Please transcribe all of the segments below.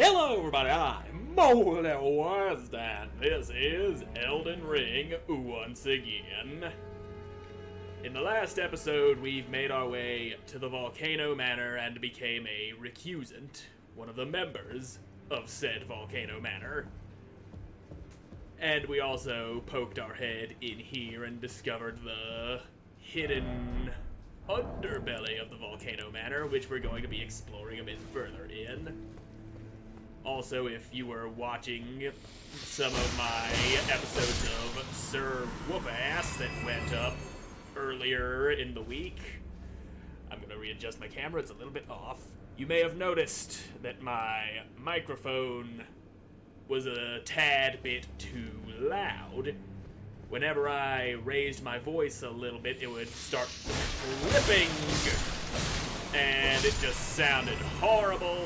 Hello everybody, I'm Moldy, and this is Elden Ring once again. In the last episode, we've made our way to the volcano manor and became a recusant, one of the members of said volcano manor. And we also poked our head in here and discovered the hidden underbelly of the volcano manor, which we're going to be exploring a bit further in. Also, if you were watching some of my episodes of Sir Whoop-Ass that went up earlier in the week, I'm going to readjust my camera, it's a little bit off. You may have noticed that my microphone was a tad bit too loud. Whenever I raised my voice a little bit, it would start clipping, and it just sounded horrible.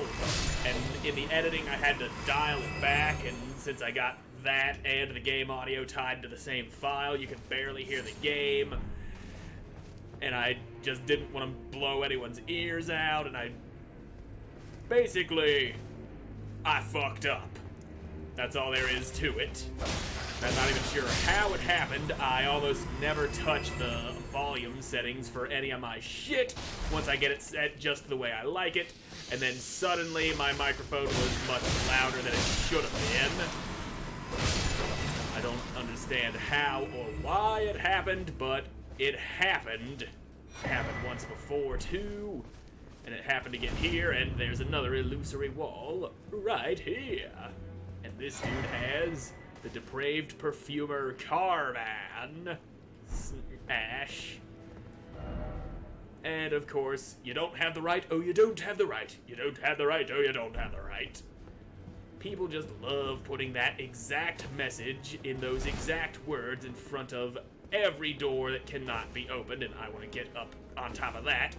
And in the editing, I had to dial it back, and since I got that and the game audio tied to the same file, you could barely hear the game. And I just didn't want to blow anyone's ears out, and I fucked up. That's all there is to it. I'm not even sure how it happened. I almost never touch the volume settings for any of my shit once I get it set just the way I like it. And then suddenly my microphone was much louder than it should have been. I don't understand how or why it happened, but it happened. It happened once before too. And it happened again here, and there's another illusory wall right here. And this dude has the depraved perfumer Carman. Ash. And of course, you don't have the right, oh you don't have the right. You don't have the right, oh you don't have the right. People just love putting that exact message in those exact words in front of every door that cannot be opened, and I want to get up on top of that.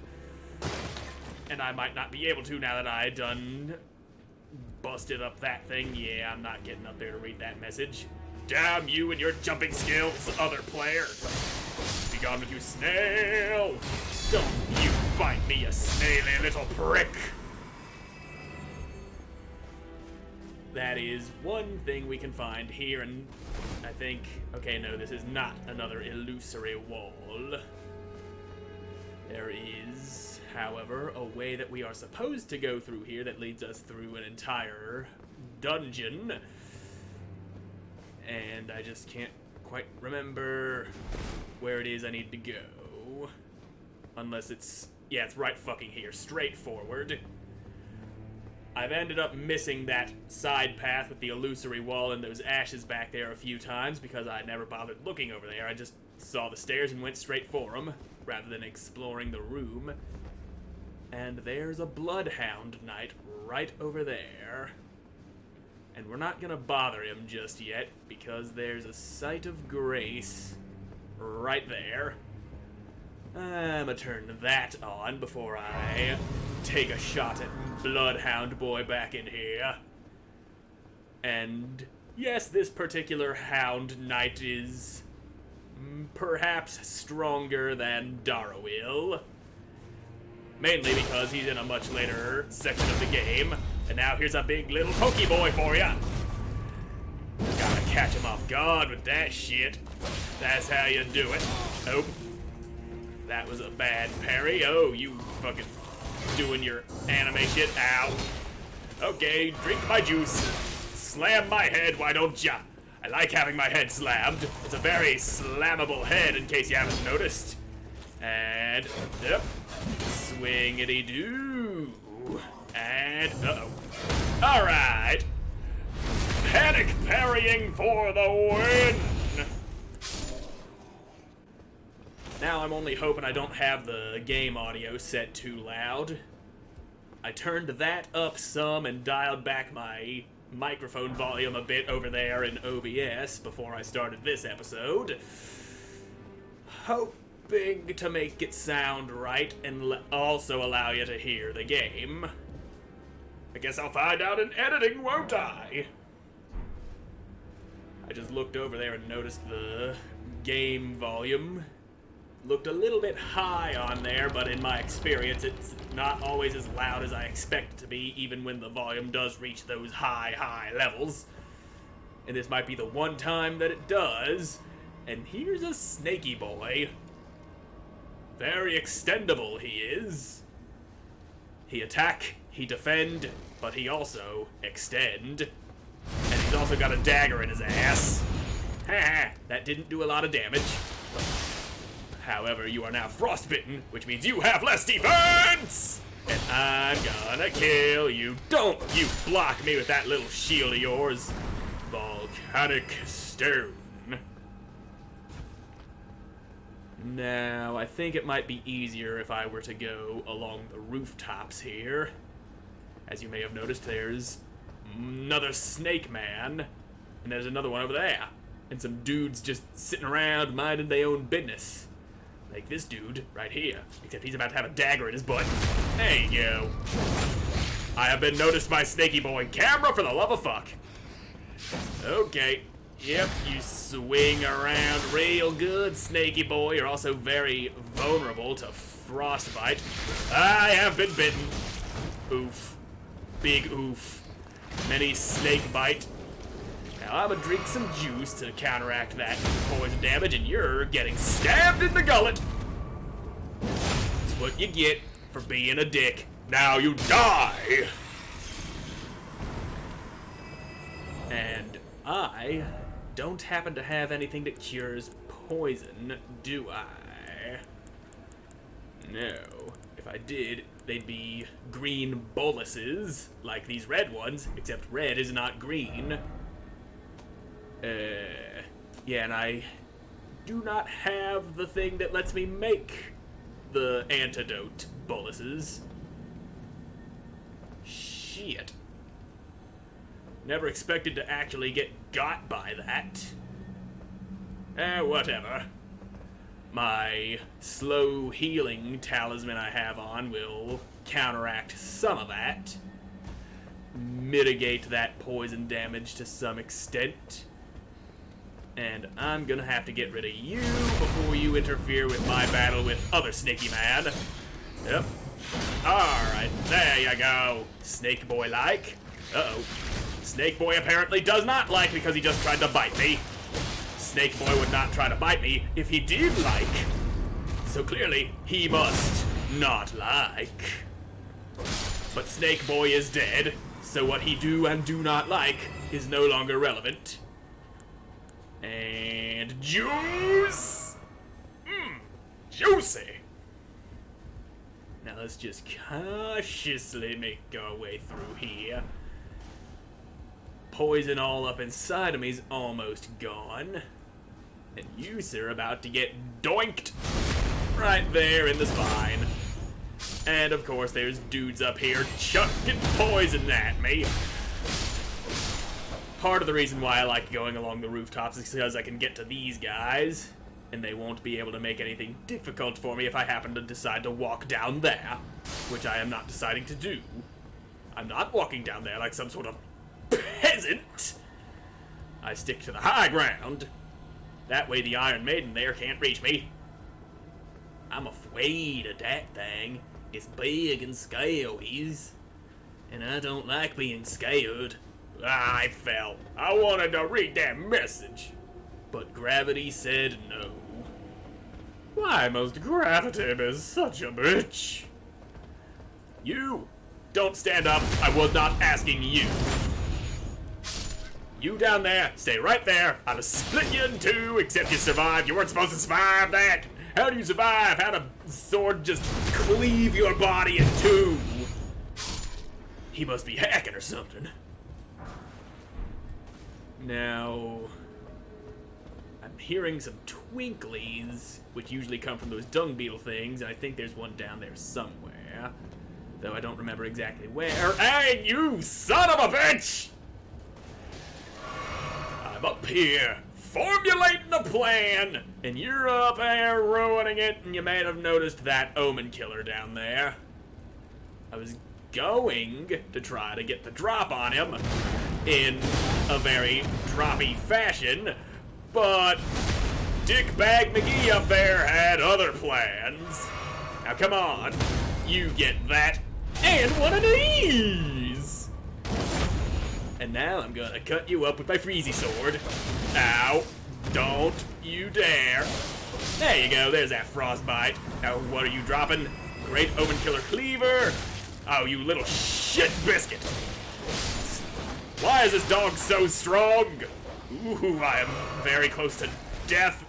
And I might not be able to now that I done busted up that thing. Yeah, I'm not getting up there to read that message. Damn you and your jumping skills, other player. Be gone with you, snail. Don't you bite me, you snaily little prick. That is one thing we can find here, and I think, okay, no, this is not another illusory wall. There is, however, a way that we are supposed to go through here that leads us through an entire dungeon. And I just can't quite remember where it is I need to go. Unless it's, yeah, it's right fucking here, straight forward. I've ended up missing that side path with the illusory wall and those ashes back there a few times because I never bothered looking over there. I just saw the stairs and went straight for them, rather than exploring the room. And there's a bloodhound knight right over there. And we're not gonna bother him just yet, because there's a site of grace right there. I'm gonna turn that on before I take a shot at Bloodhound Boy back in here. And yes, this particular Hound Knight is perhaps stronger than Darrowil. Mainly because he's in a much later section of the game. And now here's a big little pokey boy for ya. Gotta catch him off guard with that shit. That's how you do it. Oh. That was a bad parry. Oh, you fucking doing your anime shit. Ow. Okay, drink my juice. Slam my head, why don't ya? I like having my head slammed. It's a very slammable head, in case you haven't noticed. And, yep. Swingity-doo. And, uh-oh. Alright. Panic parrying for the win! Now I'm only hoping I don't have the game audio set too loud. I turned that up some and dialed back my microphone volume a bit over there in OBS before I started this episode. Hoping to make it sound right and also allow you to hear the game. I guess I'll find out in editing, won't I? I just looked over there and noticed the game volume looked a little bit high on there, but in my experience, it's not always as loud as I expect it to be, even when the volume does reach those high levels. And this might be the one time that it does. And here's a snaky boy. Very extendable he is. He attack, he defend, but he also extend. And he's also got a dagger in his ass. Haha, that didn't do a lot of damage. However, you are now frostbitten, which means you have less defense! And I'm gonna kill you. Don't you block me with that little shield of yours. Volcanic stone. Now, I think it might be easier if I were to go along the rooftops here. As you may have noticed, there's another snake man, and there's another one over there. And some dudes just sitting around minding their own business. Like this dude right here, except he's about to have a dagger in his butt. There you go. I have been noticed by Snaky Boy. Camera for the love of fuck. Okay. Yep, you swing around real good, Snaky Boy. You're also very vulnerable to frostbite. I have been bitten. Oof. Big oof. Many snake bite. Now I'm gonna drink some juice to counteract that poison damage, and you're getting stabbed in the gullet. That's what you get for being a dick. Now you die! And I don't happen to have anything that cures poison, do I? No. If I did, they'd be green boluses, like these red ones, except red is not green. Yeah, and I do not have the thing that lets me make the antidote boluses. Shit. Never expected to actually get got by that. Whatever. My slow healing talisman I have on will counteract some of that. Mitigate that poison damage to some extent. And I'm gonna have to get rid of you before you interfere with my battle with other Snaky Man. Yep. Alright, there you go. Snake Boy like. Uh-oh. Snake Boy apparently does not like because he just tried to bite me. Snake Boy would not try to bite me if he did like. So clearly, he must not like. But Snake Boy is dead, so what he do and do not like is no longer relevant. And juice! Juicy! Now let's just cautiously make our way through here. Poison all up inside of me's almost gone. And you, sir, are about to get doinked right there in the spine. And of course there's dudes up here chucking poison at me. Part of the reason why I like going along the rooftops is because I can get to these guys, and they won't be able to make anything difficult for me if I happen to decide to walk down there, which I am not deciding to do. I'm not walking down there like some sort of peasant. I stick to the high ground. That way the Iron Maiden there can't reach me. I'm afraid of that thing. It's big and scary, and I don't like being scared. I fell. I wanted to read that message, but gravity said no. Why must gravity be such a bitch? You! Don't stand up. I was not asking you. You down there, stay right there. I'd have split you in two, except you survived. You weren't supposed to survive that. How do you survive? How'd a sword just cleave your body in two? He must be hacking or something. Now, I'm hearing some twinklies, which usually come from those dung beetle things, and I think there's one down there somewhere. Though I don't remember exactly where. Hey, you son of a bitch! I'm up here, formulating a plan, and you're up there ruining it, and you may have noticed that Omen killer down there. I was going to try to get the drop on him in a very droppy fashion, but Dickbag McGee up there had other plans. Now come on, you get that, and one of these! And now I'm gonna cut you up with my freezy sword. Ow, don't you dare. There you go, there's that frostbite. Now what are you dropping? Great Omen Killer Cleaver? Oh, you little shit biscuit. Why is this dog so strong? Ooh, I am very close to death.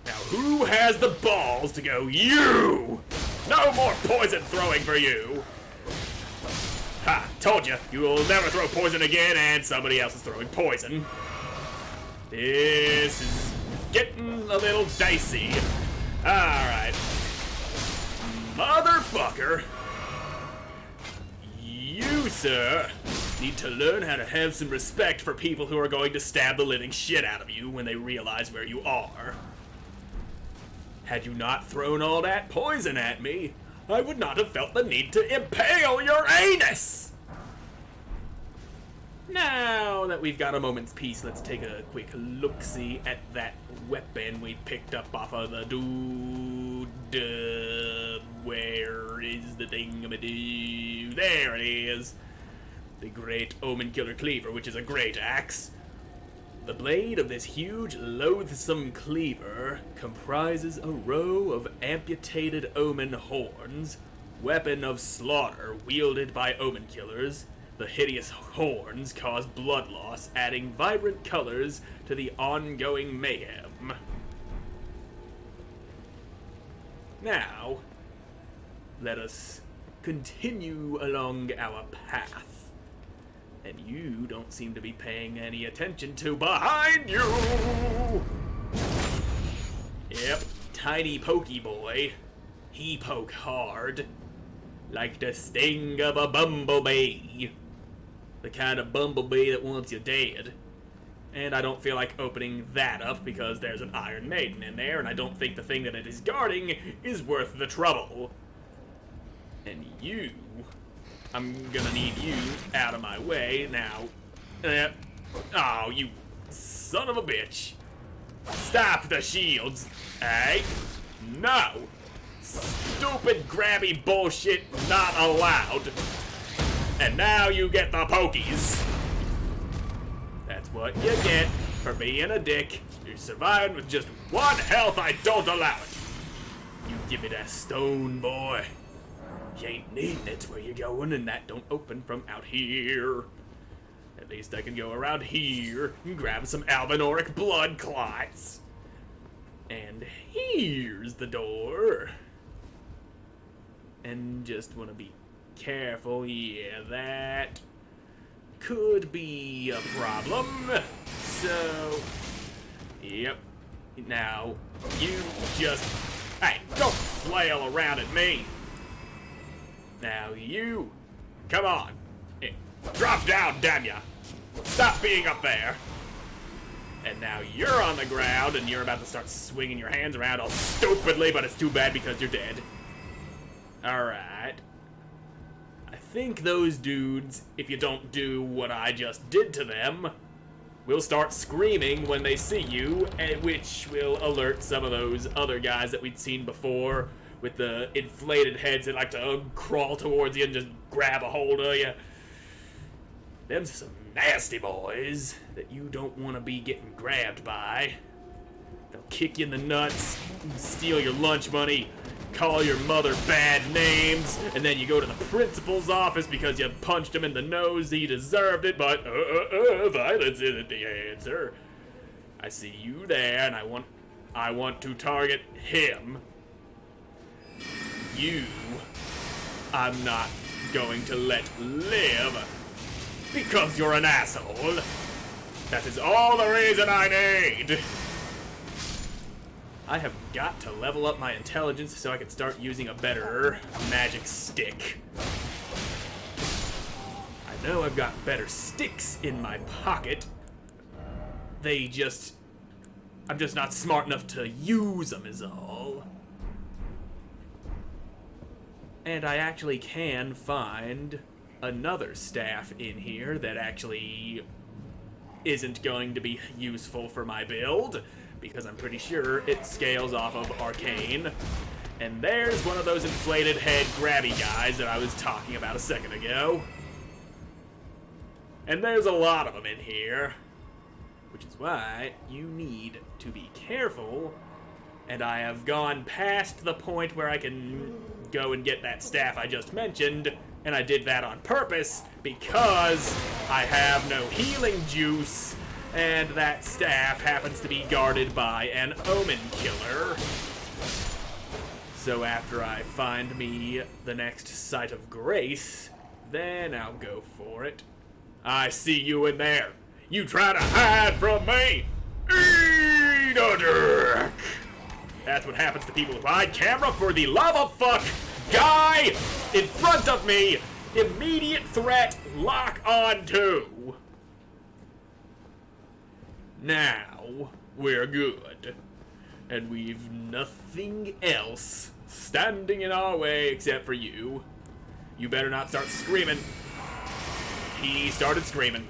Now who has the balls to go, you? No more poison throwing for you. Ha, told you, you will never throw poison again, and somebody else is throwing poison. This is getting a little dicey. Alright. Motherfucker. You, sir, need to learn how to have some respect for people who are going to stab the living shit out of you when they realize where you are. Had you not thrown all that poison at me, I would not have felt the need to impale your anus! Now that we've got a moment's peace, let's take a quick look-see at that weapon we picked up off of the dude. Where is the thingamadoo? There it is! The Great Omen Killer Cleaver, which is a great axe. The blade of this huge, loathsome cleaver comprises a row of amputated omen horns, weapon of slaughter wielded by omen killers. The hideous horns cause blood loss, adding vibrant colors to the ongoing mayhem. Now, let us continue along our path. And you don't seem to be paying any attention to behind you! Yep, tiny pokey boy. He poke hard. Like the sting of a bumblebee. The kind of bumblebee that wants you dead. And I don't feel like opening that up because there's an Iron Maiden in there, and I don't think the thing that it is guarding is worth the trouble. And you... I'm gonna need you out of my way now. Oh, you son of a bitch. Stop the shields, eh? No. Stupid grabby bullshit not allowed. And now you get the pokies. That's what you get for being a dick. You're surviving with just one health, I don't allow it. You give me that stone, boy. You ain't needing it where you're going, and that don't open from out here. At least I can go around here and grab some albinoric blood clots. And here's the door. And just want to be careful. Yeah, that could be a problem. So, yep. Now, you just... Hey, don't flail around at me. Now you, come on, drop down, damn ya. Stop being up there. And now you're on the ground and you're about to start swinging your hands around all stupidly, but it's too bad because you're dead. Alright. I think those dudes, if you don't do what I just did to them, will start screaming when they see you, which will alert some of those other guys that we'd seen before, with the inflated heads that like to crawl towards you and just grab a hold of you. Them's some nasty boys that you don't want to be getting grabbed by. They'll kick you in the nuts, steal your lunch money, call your mother bad names, and then you go to the principal's office because you punched him in the nose. He deserved it, but violence isn't the answer. I see you there, and I want to target him. You, I'm not going to let live because you're an asshole. That is all the reason I need. I have got to level up my intelligence so I can start using a better magic stick. I know I've got better sticks in my pocket. I'm just not smart enough to use them is all. And I actually can find another staff in here that actually isn't going to be useful for my build, because I'm pretty sure it scales off of arcane. And there's one of those inflated head grabby guys that I was talking about a second ago. And there's a lot of them in here, which is why you need to be careful. And I have gone past the point where I can go and get that staff I just mentioned, and I did that on purpose because I have no healing juice, and that staff happens to be guarded by an Omen killer. So after I find me the next site of grace, then I'll go for it. I see you in there. You try to hide from me. Eat a dick. That's what happens to people who hide camera. For the love of fuck, guy in front of me. Immediate threat, lock on to. Now we're good. And we've nothing else standing in our way except for you. You better not start screaming. He started screaming.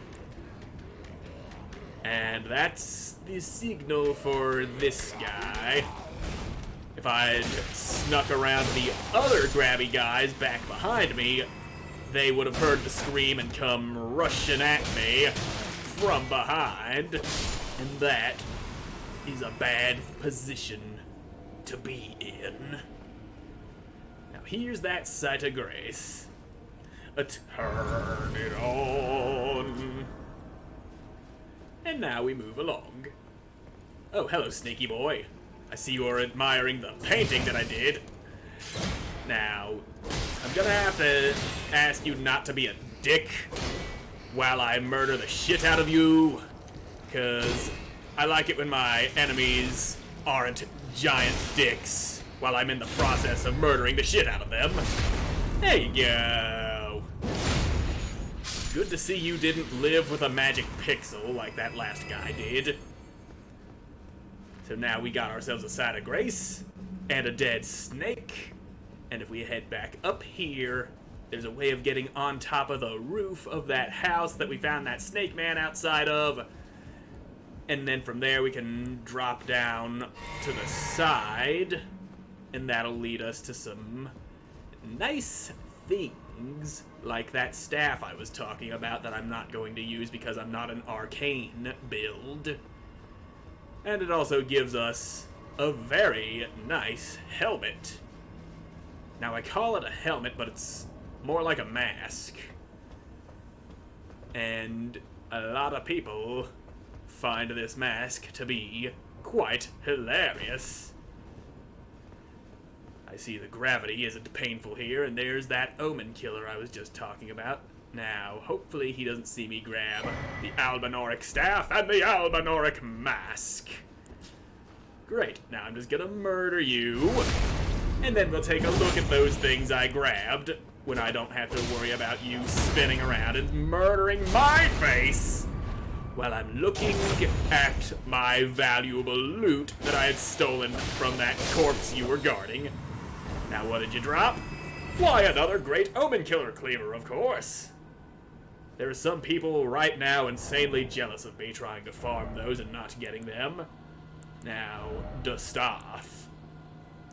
And that's the signal for this guy. If I'd snuck around the other grabby guys back behind me, they would have heard the scream and come rushing at me from behind. And that is a bad position to be in. Now here's that site of grace. Turn it on. And now we move along. Oh, hello, sneaky boy. I see you're admiring the painting that I did. Now, I'm gonna have to ask you not to be a dick while I murder the shit out of you, because I like it when my enemies aren't giant dicks while I'm in the process of murdering the shit out of them. There you go. Good to see you didn't live with a magic pixel like that last guy did. So now we got ourselves a site of grace and a dead snake. And if we head back up here, there's a way of getting on top of the roof of that house that we found that snake man outside of. And then from there we can drop down to the side, and that'll lead us to some nice things like that staff I was talking about that I'm not going to use because I'm not an arcane build. And it also gives us a very nice helmet. Now I call it a helmet, but it's more like a mask. And a lot of people find this mask to be quite hilarious. I see the gravity isn't painful here, and there's that Omen killer I was just talking about. Now, hopefully he doesn't see me grab the Albinoric staff and the Albinoric mask. Great, now I'm just gonna murder you, and then we'll take a look at those things I grabbed when I don't have to worry about you spinning around and murdering my face while I'm looking at my valuable loot that I had stolen from that corpse you were guarding. Now what did you drop? Why, another great Omen killer Cleaver, of course. There are some people right now insanely jealous of me trying to farm those and not getting them. Now, the staff.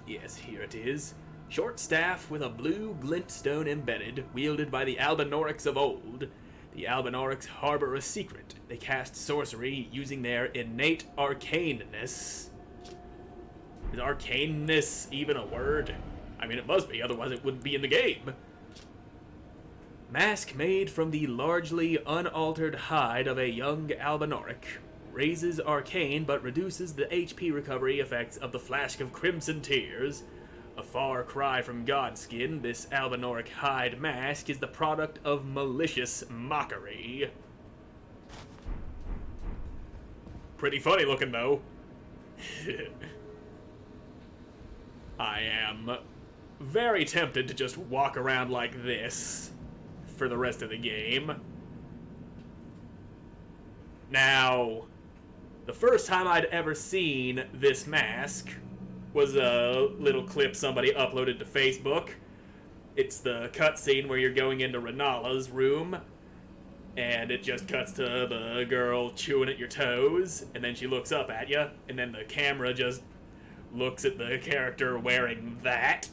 Yes, here it is. Short staff with a blue glintstone embedded, wielded by the Albinorics of old. The Albinorics harbor a secret. They cast sorcery using their innate arcaneness. Is arcaneness even a word? I mean, it must be, otherwise it wouldn't be in the game. Mask made from the largely unaltered hide of a young Albinoric. Raises arcane, but reduces the HP recovery effects of the Flask of Crimson Tears. A far cry from Godskin, this Albinoric hide mask is the product of malicious mockery. Pretty funny looking, though. I am very tempted to just walk around like this for the rest of the game. Now, the first time I'd ever seen this mask was a little clip somebody uploaded to Facebook. It's the cutscene where you're going into Renala's room, and it just cuts to the girl chewing at your toes, and then she looks up at you, and then the camera just looks at the character wearing that.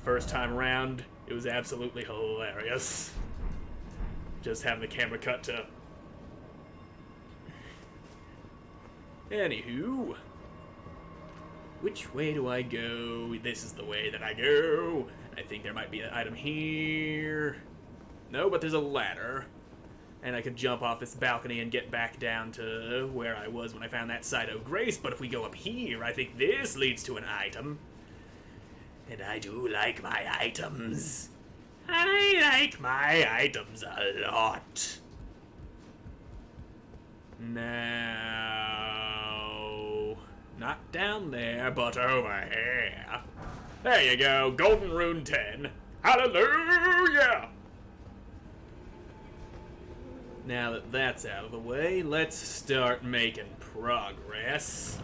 First time around, it was absolutely hilarious. Just having the camera cut to... Anywho, which way do I go? This is the way that I go. I think there might be an item here. No, but there's a ladder. And I could jump off this balcony and get back down to where I was when I found that Cyto Grace. But if we go up here, I think this leads to an item. And I do like my items. I like my items a lot. Now, not down there, but over here. There you go, Golden Rune 10. Hallelujah! Now that that's out of the way, let's start making progress.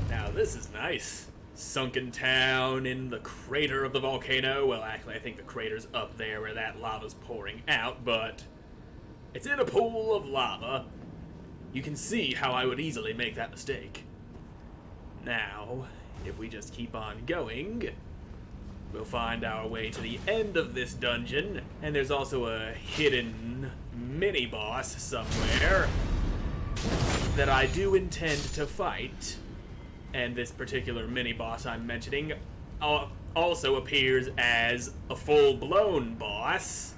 Now this is nice. Sunken town in the crater of the volcano. Well, actually, I think the crater's up there where that lava's pouring out, but it's in a pool of lava. You can see how I would easily make that mistake. Now, if we just keep on going, we'll find our way to the end of this dungeon, and there's also a hidden mini-boss somewhere that I do intend to fight. And this particular mini-boss I'm mentioning also appears as a full-blown boss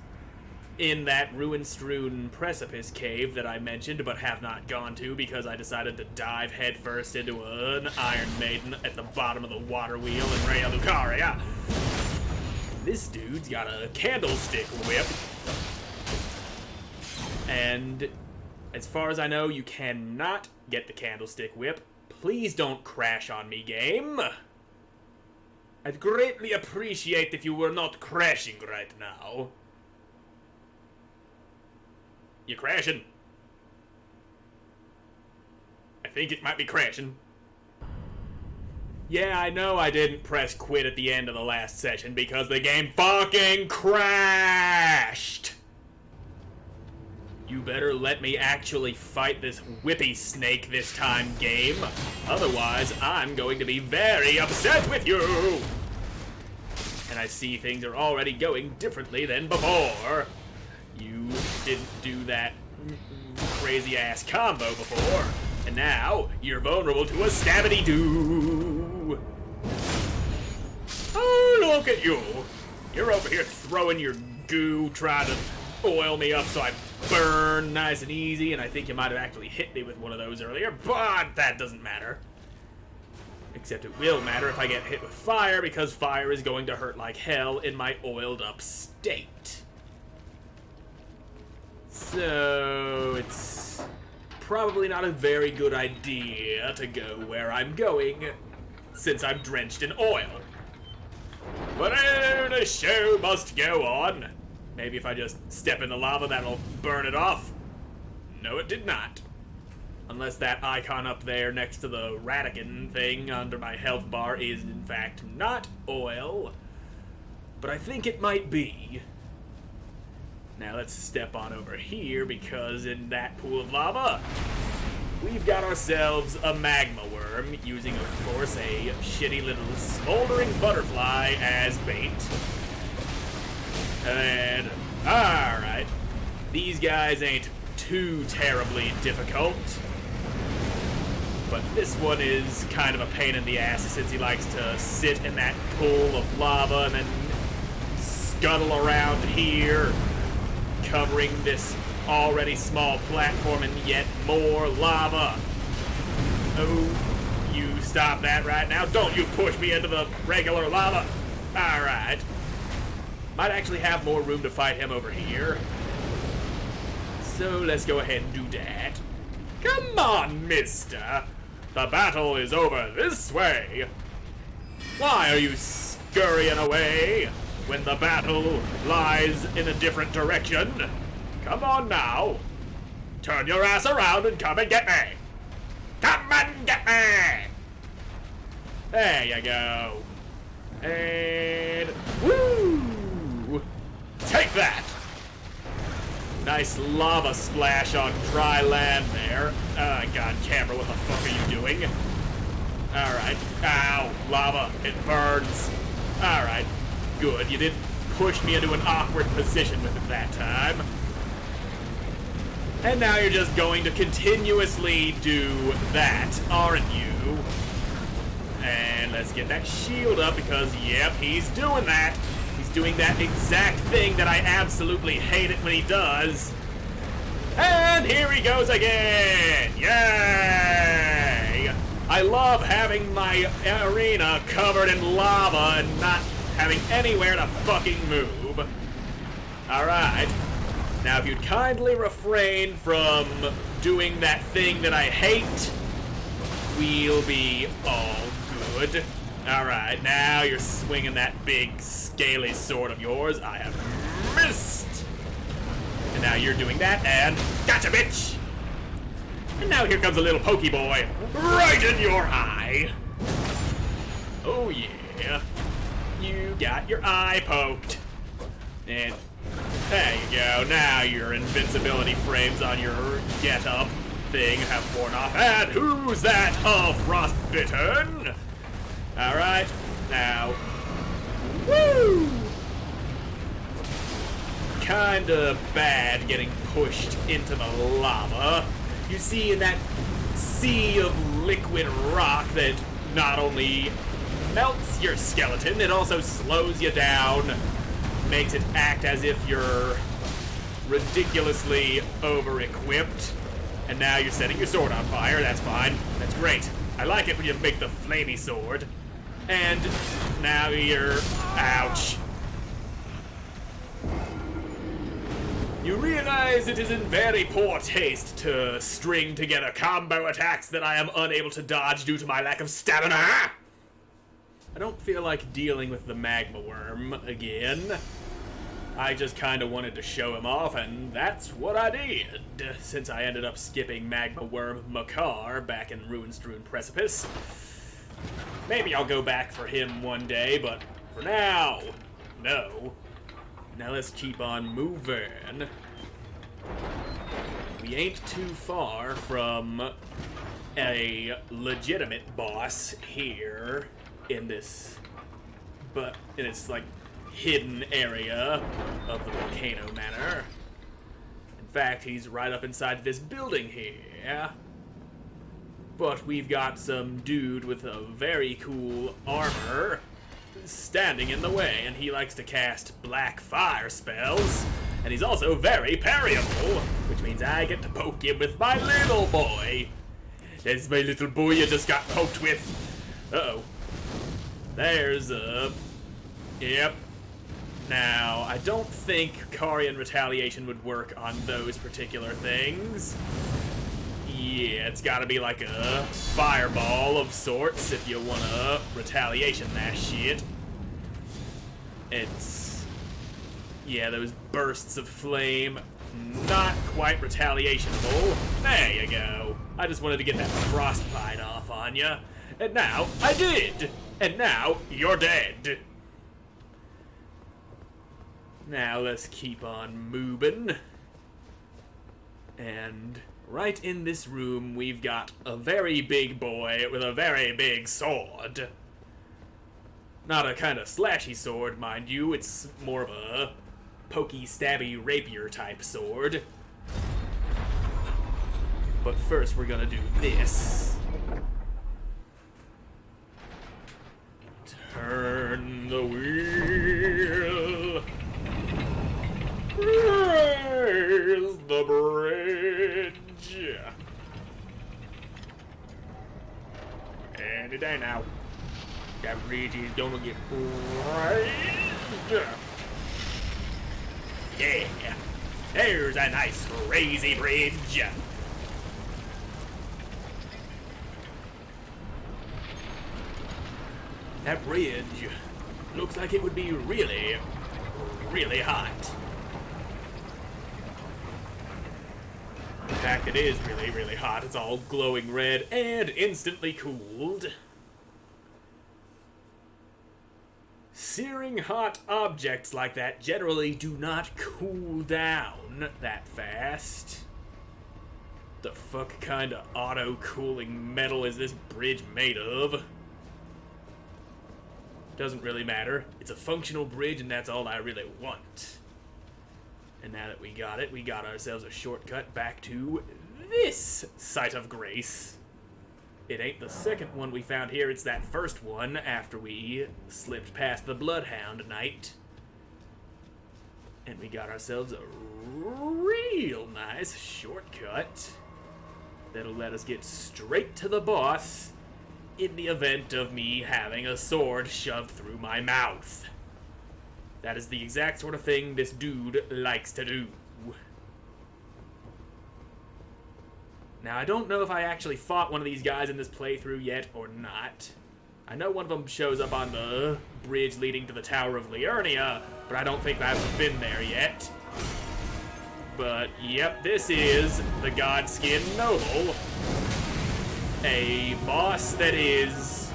in that ruin-strewn precipice cave that I mentioned but have not gone to because I decided to dive headfirst into an Iron Maiden at the bottom of the water wheel in Rhea Lucaria. This dude's got a candlestick whip. And as far as I know, you cannot get the candlestick whip. Please don't crash on me, game. I'd greatly appreciate if you were not crashing right now. You're crashing. I think it might be crashing. Yeah, I know I didn't press quit at the end of the last session because the game fucking crashed. You better let me actually fight this whippy snake this time, game. Otherwise, I'm going to be very upset with you! And I see things are already going differently than before. You didn't do that crazy-ass combo before, and now you're vulnerable to a stabity-doo! Oh, look at you! You're over here throwing your goo, trying to oil me up so I burn nice and easy, and I think you might have actually hit me with one of those earlier, but that doesn't matter. Except it will matter if I get hit with fire, because fire is going to hurt like hell in my oiled up state. So it's probably not a very good idea to go where I'm going, since I'm drenched in oil. But the show must go on. Maybe if I just step in the lava, that'll burn it off. No, it did not. Unless that icon up there next to the Radican thing under my health bar is, in fact, not oil. But I think it might be. Now let's step on over here, because in that pool of lava, we've got ourselves a Magma Worm, using, of course, a shitty little smoldering butterfly as bait. And, alright, these guys ain't too terribly difficult, but this one is kind of a pain in the ass since he likes to sit in that pool of lava and then scuttle around here, covering this already small platform in yet more lava. Oh, you stop that right now. Don't you push me into the regular lava. Alright. Might actually have more room to fight him over here. So let's go ahead and do that. Come on, mister. The battle is over this way. Why are you scurrying away when the battle lies in a different direction? Come on now. Turn your ass around and come and get me. Come and get me. There you go. And woo! Take that! Nice lava splash on dry land there. Oh, God, camera, what the fuck are you doing? Alright. Ow, lava, it burns. Alright, good. You didn't push me into an awkward position with it that time. And now you're just going to continuously do that, aren't you? And let's get that shield up because, yep, he's doing that. He's doing that exact thing that I absolutely hate it when he does. And here he goes again! Yay! I love having my arena covered in lava and not having anywhere to fucking move. Alright. Now, if you'd kindly refrain from doing that thing that I hate, we'll be all good. Alright, now you're swinging that big, scaly sword of yours. I have missed! And now you're doing that, and gotcha, bitch! And now here comes a little pokey boy, right in your eye! Oh yeah, you got your eye poked. And there you go, now your invincibility frames on your get-up thing have worn off. And who's that? Oh, frostbitten! Alright, now, woo! Kinda bad getting pushed into the lava. You see, in that sea of liquid rock that not only melts your skeleton, it also slows you down, makes it act as if you're ridiculously over-equipped. And now you're setting your sword on fire. That's fine. That's great. I like it when you make the flamey sword. And now you're... ouch. You realize it is in very poor taste to string together combo attacks that I am unable to dodge due to my lack of stamina? I don't feel like dealing with the Magma Worm again. I just kind of wanted to show him off, and that's what I did, since I ended up skipping Magma Worm Makar back in Rune Precipice. Maybe I'll go back for him one day, but for now, no. Now let's keep on moving. We ain't too far from a legitimate boss here in this, in its like hidden area of the volcano manor. In fact, he's right up inside this building here. But we've got some dude with a very cool armor standing in the way, and he likes to cast black fire spells, and he's also very parryable, which means I get to poke him with my little boy. There's my little boy you just got poked with. Uh-oh. There's a... Yep. Now, I don't think Carian Retaliation would work on those particular things. Yeah, it's gotta be like a fireball of sorts if you wanna retaliation that shit. It's... yeah, those bursts of flame, not quite retaliationable. There you go. I just wanted to get that frostbite off on you. And now, I did! And now, you're dead. Now, let's keep on moving. And right in this room, we've got a very big boy with a very big sword. Not a kind of slashy sword, mind you. It's more of a pokey, stabby, rapier type sword. But first, we're gonna do this. Turn the wheel. Raise the bridge. And it ain't now. That bridge is gonna get raised. Yeah. There's a nice crazy bridge. That bridge looks like it would be really, really hot. In fact, it is really, really hot. It's all glowing red and instantly cooled. searing hot objects like that generally do not cool down that fast. The fuck kind of auto-cooling metal is this bridge made of? Doesn't really matter. It's a functional bridge, and that's all I really want. And now that we got it, we got ourselves a shortcut back to this site of grace. It ain't the second one we found here, it's that first one after we slipped past the Bloodhound Knight. And we got ourselves a real nice shortcut that'll let us get straight to the boss in the event of me having a sword shoved through my mouth. That is the exact sort of thing this dude likes to do. Now, I don't know if I actually fought one of these guys in this playthrough yet or not. I know one of them shows up on the bridge leading to the Tower of Liurnia, but I don't think I've been there yet. But, yep, this is the Godskin Noble. A boss that is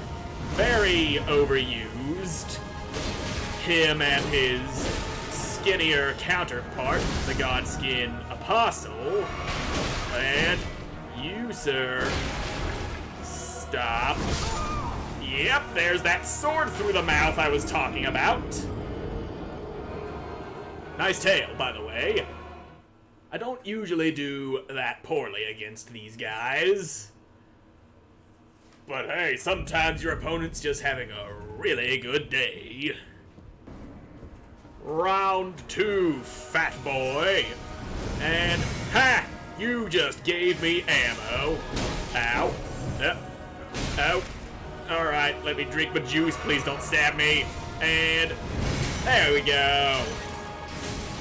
very overused. Him and his skinnier counterpart, the Godskin Apostle. And you, sir, stop. Yep, there's that sword through the mouth I was talking about. Nice tail, by the way. I don't usually do that poorly against these guys. But hey, sometimes your opponent's just having a really good day. Round 2, fat boy. And, ha! You just gave me ammo. Ow. Ow. Alright, let me drink my juice. Please don't stab me. And there we go.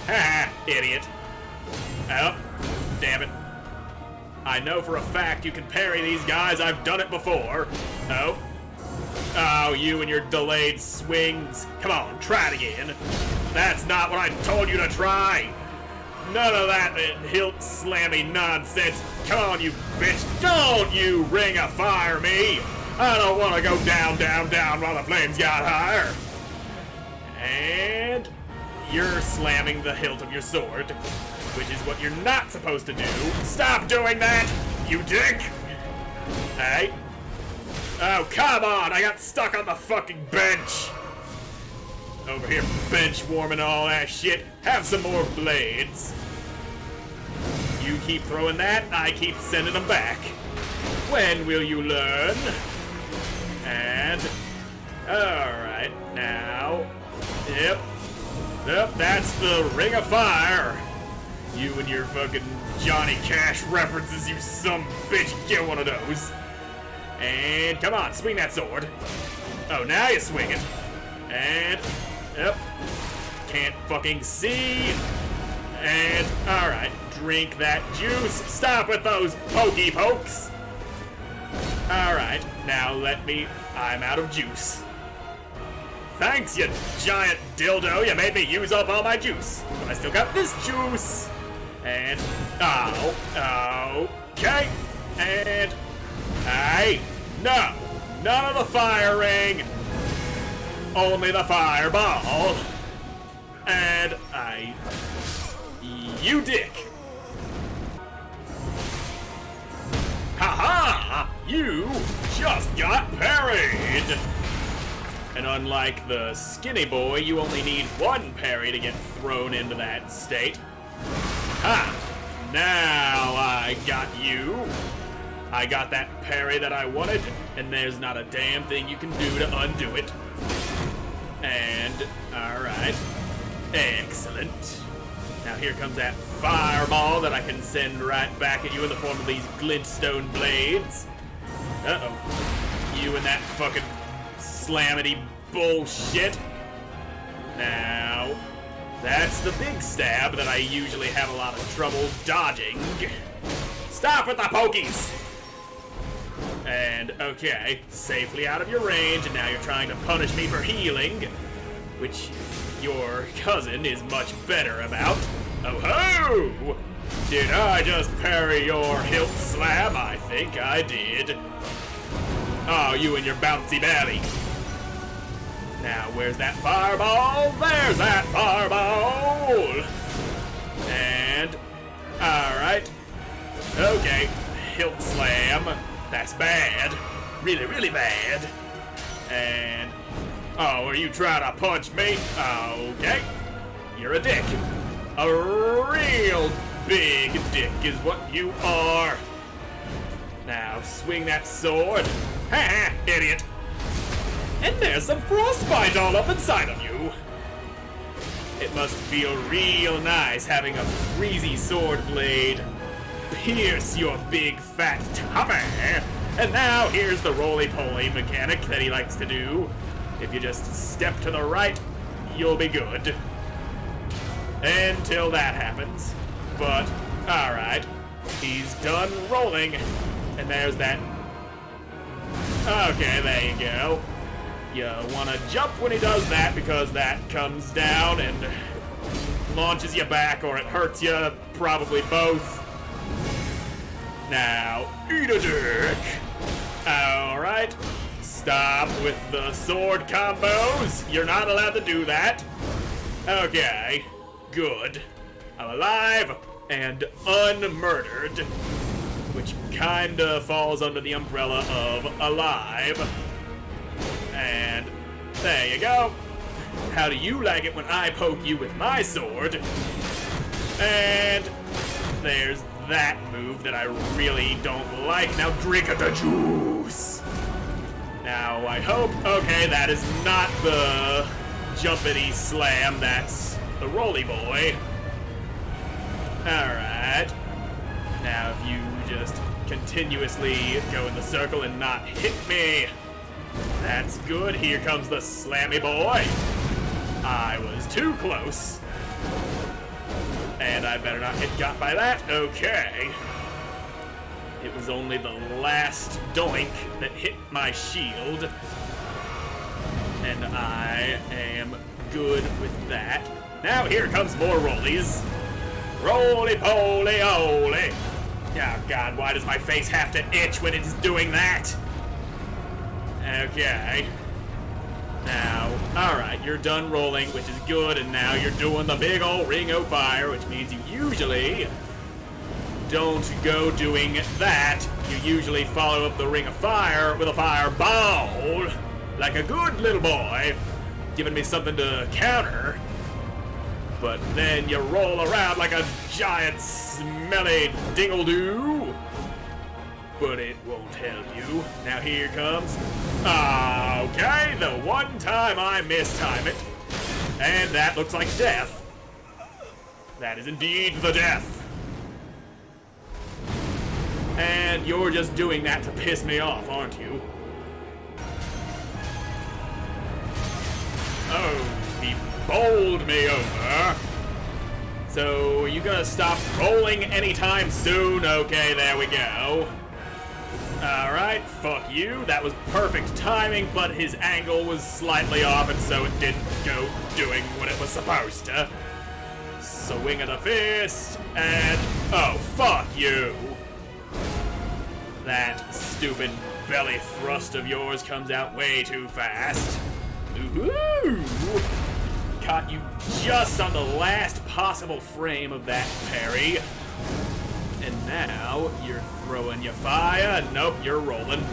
Ha! Idiot. Oh, damn it. I know for a fact you can parry these guys. I've done it before. Oh. Oh, you and your delayed swings. Come on, try it again. That's not what I told you to try. None of that hilt slammy nonsense. Come on, you bitch. Don't you ring of fire me. I don't want to go down, down, down while the flames got higher. And you're slamming the hilt of your sword, which is what you're not supposed to do. Stop doing that, you dick. Hey. Oh, come on. I got stuck on the fucking bench. Over here bench warming all that shit. Have some more blades. You keep throwing that, I keep sending them back. When will you learn? And alright, now. Yep, that's the Ring of Fire. You and your fucking Johnny Cash references, you some bitch, get one of those. And come on, swing that sword. Oh, now you swing it. And yep. Can't fucking see. And, alright, drink that juice. Stop with those pokey pokes. Alright, now I'm out of juice. Thanks, you giant dildo. You made me use up all my juice. But I still got this juice. And, okay. And, hey, no. None of the fire ring. Only the fireball. And you dick. Haha! You just got parried. And unlike the skinny boy, you only need one parry to get thrown into that state. Ha! Now I got you. I got that parry that I wanted, and there's not a damn thing you can do to undo it. And, alright. Excellent. Now here comes that fireball that I can send right back at you in the form of these glintstone blades. Uh-oh. You and that fucking slamity bullshit. Now, that's the big stab that I usually have a lot of trouble dodging. Stop with the pokies! And, okay, safely out of your range, and now you're trying to punish me for healing, which your cousin is much better about. Oh-ho! Did I just parry your hilt slam? I think I did. Oh, you and your bouncy belly. Now, where's that fireball? There's that fireball! And, alright. Okay, hilt slam. That's bad. Really, really bad. And, oh, are you trying to punch me? Okay. You're a dick. A real big dick is what you are. Now, swing that sword. Ha ha, idiot. And there's some frostbite all up inside of you. It must feel real nice having a freezy sword blade pierce your big fat tummy. And now here's the roly-poly mechanic that he likes to do. If you just step to the right, you'll be good. Until that happens. But, alright. He's done rolling. And there's that. Okay, there you go. You want to jump when he does that because that comes down and launches you back, or it hurts you, probably both. Now, eat a dick. Alright, stop with the sword combos. You're not allowed to do that. Okay, good. I'm alive and unmurdered, which kinda falls under the umbrella of alive. And there you go. How do you like it when I poke you with my sword? And there's that move that I really don't like. Now drink the juice. Now I hope, okay, that is not the jumpity slam, that's the roly boy. Alright. Now if you just continuously go in the circle and not hit me. That's good. Here comes the slammy boy. I was too close. And I better not get got by that. Okay. It was only the last doink that hit my shield. And I am good with that. Now here comes more rollies. Roly-poly-oly. Oh god, why does my face have to itch when it's doing that? Okay. Now, alright, you're done rolling, which is good, and now you're doing the big old ring of fire, which means you usually don't go doing that. You usually follow up the ring of fire with a fireball, like a good little boy, giving me something to counter. But then you roll around like a giant smelly dingle-doo. But it won't help you. Now here comes. Okay, the one time I mistime it. And that looks like death. That is indeed the death. And you're just doing that to piss me off, aren't you? Oh, he bowled me over. So, are you gonna stop rolling anytime soon? Okay, there we go. Alright, fuck you. That was perfect timing, but his angle was slightly off, and so it didn't go doing what it was supposed to. Swing of the fist, and oh, fuck you. That stupid belly thrust of yours comes out way too fast. Ooh! Caught you just on the last possible frame of that parry. And now you're throwing your fire. Nope, you're rolling.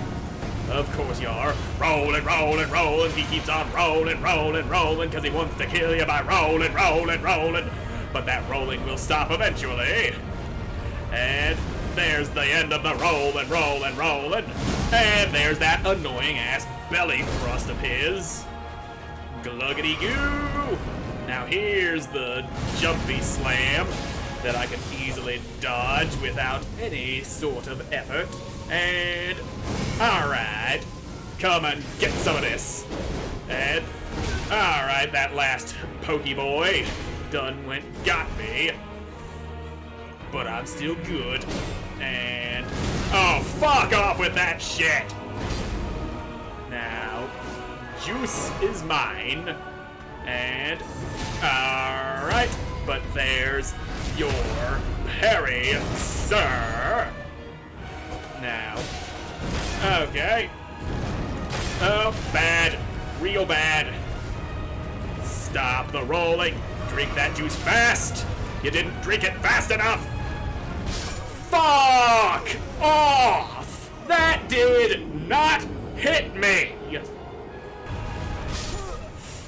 Of course you are. Rolling, rolling, rolling. He keeps on rolling, rolling, rolling, because he wants to kill you by rolling, rolling, rolling. But that rolling will stop eventually. And there's the end of the rolling, rolling, rolling. And there's that annoying ass belly thrust of his. Gluggity goo. Now here's the jumpy slam that I can easily dodge without any sort of effort. And, alright, come and get some of this. And, alright, that last pokey boy done went got me. But I'm still good. And, oh, fuck off with that shit. Now, juice is mine. And, alright, but there's your parry, sir. Now, okay. Oh, bad. Real bad. Stop the rolling. Drink that juice fast. You didn't drink it fast enough. Fuck off. That did not hit me.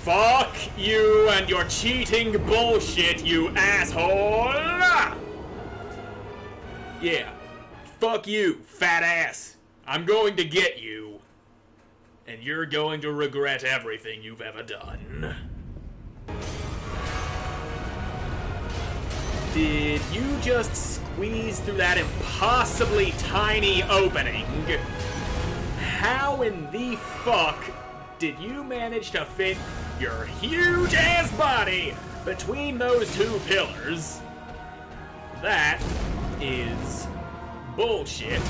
Fuck you and your cheating bullshit, you asshole. Yeah. Fuck you, fat ass. I'm going to get you. And you're going to regret everything you've ever done. Did you just squeeze through that impossibly tiny opening? How in the fuck did you manage to fit your huge ass body between those two pillars? That is bullshit.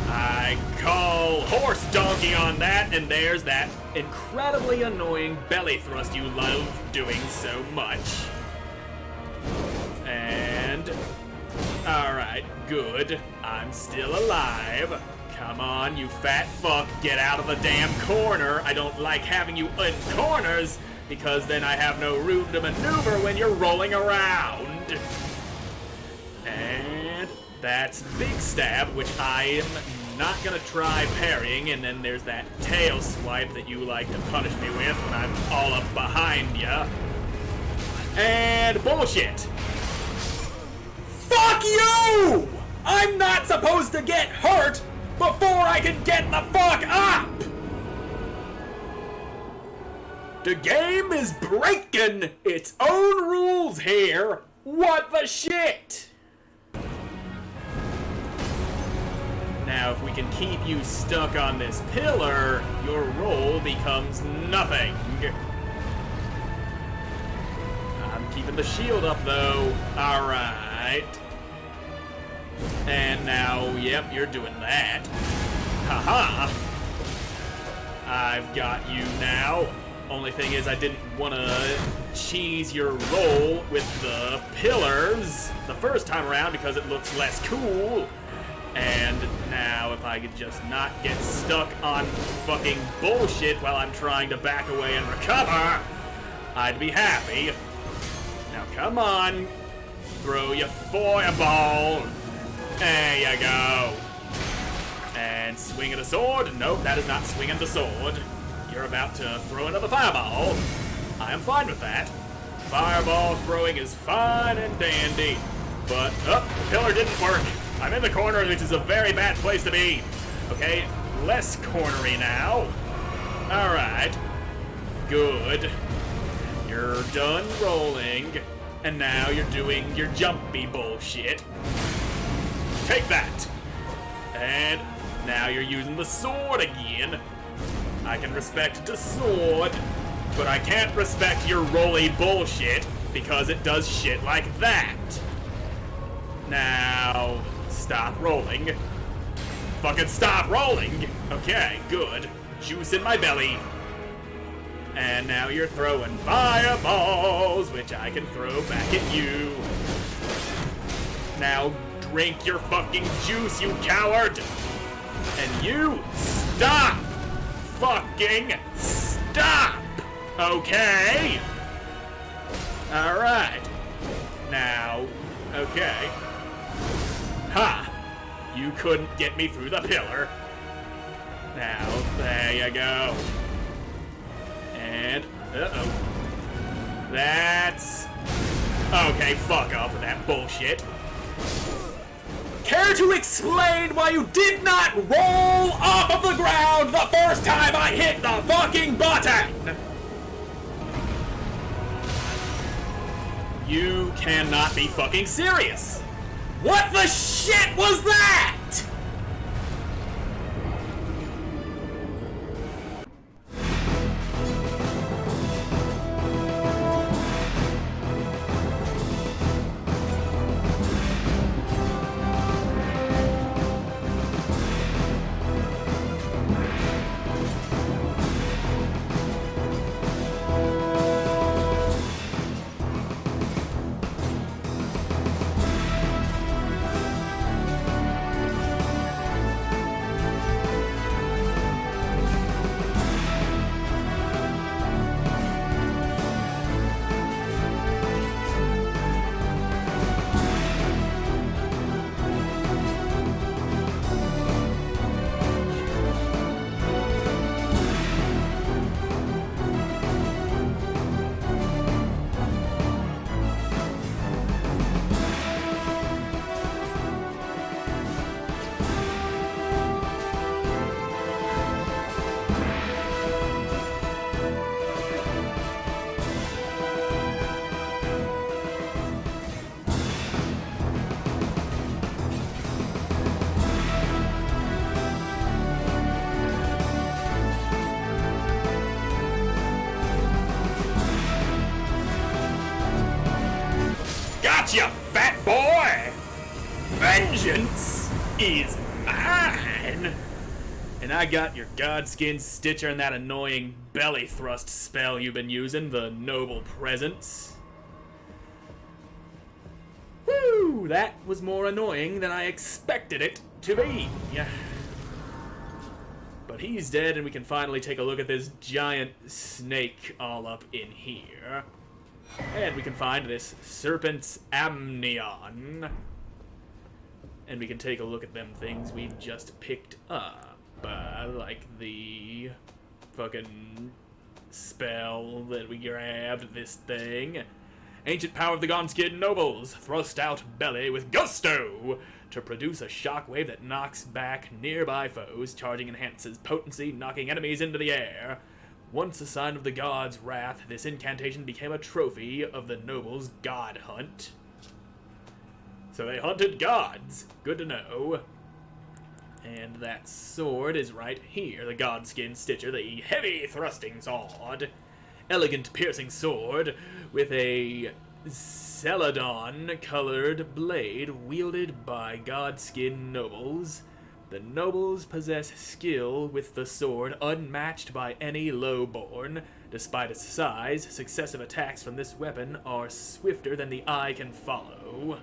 I call horse donkey on that, and there's that incredibly annoying belly thrust you love doing so much. And alright, good. I'm still alive. Come on, you fat fuck, get out of the damn corner. I don't like having you in corners, because then I have no room to maneuver when you're rolling around. And that's big stab, which I am not gonna try parrying, and then there's that tail swipe that you like to punish me with when I'm all up behind ya. And bullshit. Fuck you! I'm not supposed to get hurt before I can get the fuck up! The game is breaking its own rules here. What the shit? Now, if we can keep you stuck on this pillar, your roll becomes nothing. I'm keeping the shield up, though. Alright. And now, yep, you're doing that. Haha. I've got you now. Only thing is, I didn't want to cheese your roll with the pillars the first time around because it looks less cool. And now, if I could just not get stuck on fucking bullshit while I'm trying to back away and recover, I'd be happy. Now, come on. Throw your fireball. There you go. And swing at a sword. Nope, that is not swinging the sword. You're about to throw another fireball. I am fine with that. Fireball throwing is fine and dandy. But, the pillar didn't work. I'm in the corner, which is a very bad place to be. Okay, less cornery now. Alright. Good. You're done rolling. And now you're doing your jumpy bullshit. Take that. And now you're using the sword again. I can respect the sword, but I can't respect your rolly bullshit because it does shit like that. Now, stop rolling. Fucking stop rolling! Okay, good. Juice in my belly. And now you're throwing fireballs, which I can throw back at you. Now drink your fucking juice, you coward! And you, stop! Fucking stop! Okay? Alright. Now, okay. Ha! You couldn't get me through the pillar. Now, there you go. And, uh-oh. That's... Okay, fuck off with that bullshit. Care to explain why you did not roll off of the ground the first time I hit the fucking button? You cannot be fucking serious. What the shit was that? fat boy! Vengeance is mine! And I got your Godskin Stitcher and that annoying belly thrust spell you've been using, the Noble Presence. Woo! That was more annoying than I expected it to be. But he's dead, and we can finally take a look at this giant snake all up in here. And we can find this Serpent's Amnion. And we can take a look at them things we just picked up. Like the fucking spell that we grabbed, this thing. Ancient power of the Godskin Nobles, thrust out belly with gusto to produce a shockwave that knocks back nearby foes. Charging enhances potency, knocking enemies into the air. Once a sign of the gods' wrath, this incantation became a trophy of the nobles' god hunt. So they hunted gods. Good to know. And that sword is right here, the Godskin Stitcher, the heavy thrusting sword. Elegant piercing sword with a celadon-colored blade wielded by Godskin nobles. The nobles possess skill with the sword unmatched by any lowborn. Despite its size, successive attacks from this weapon are swifter than the eye can follow.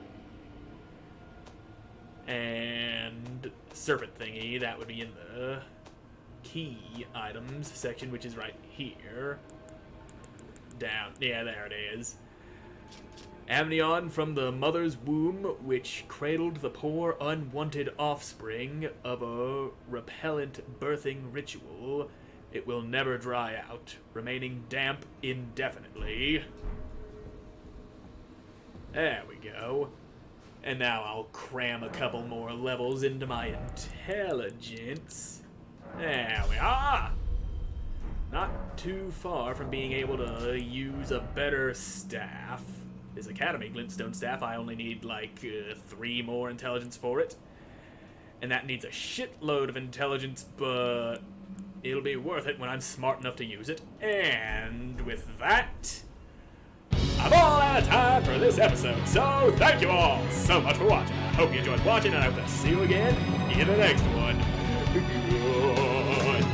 And serpent thingy, that would be in the key items section, which is right here. Down, yeah, there it is. Amnion from the mother's womb, which cradled the poor unwanted offspring of a repellent birthing ritual. It will never dry out, remaining damp indefinitely. There we go. And now I'll cram a couple more levels into my intelligence. There we are! Not too far from being able to use a better staff. This Academy Glintstone staff, I only need like 3 more intelligence for it. And that needs a shitload of intelligence, but it'll be worth it when I'm smart enough to use it. And with that, I'm all out of time for this episode, so thank you all so much for watching. I hope you enjoyed watching, and I hope to see you again in the next one. Goodbye.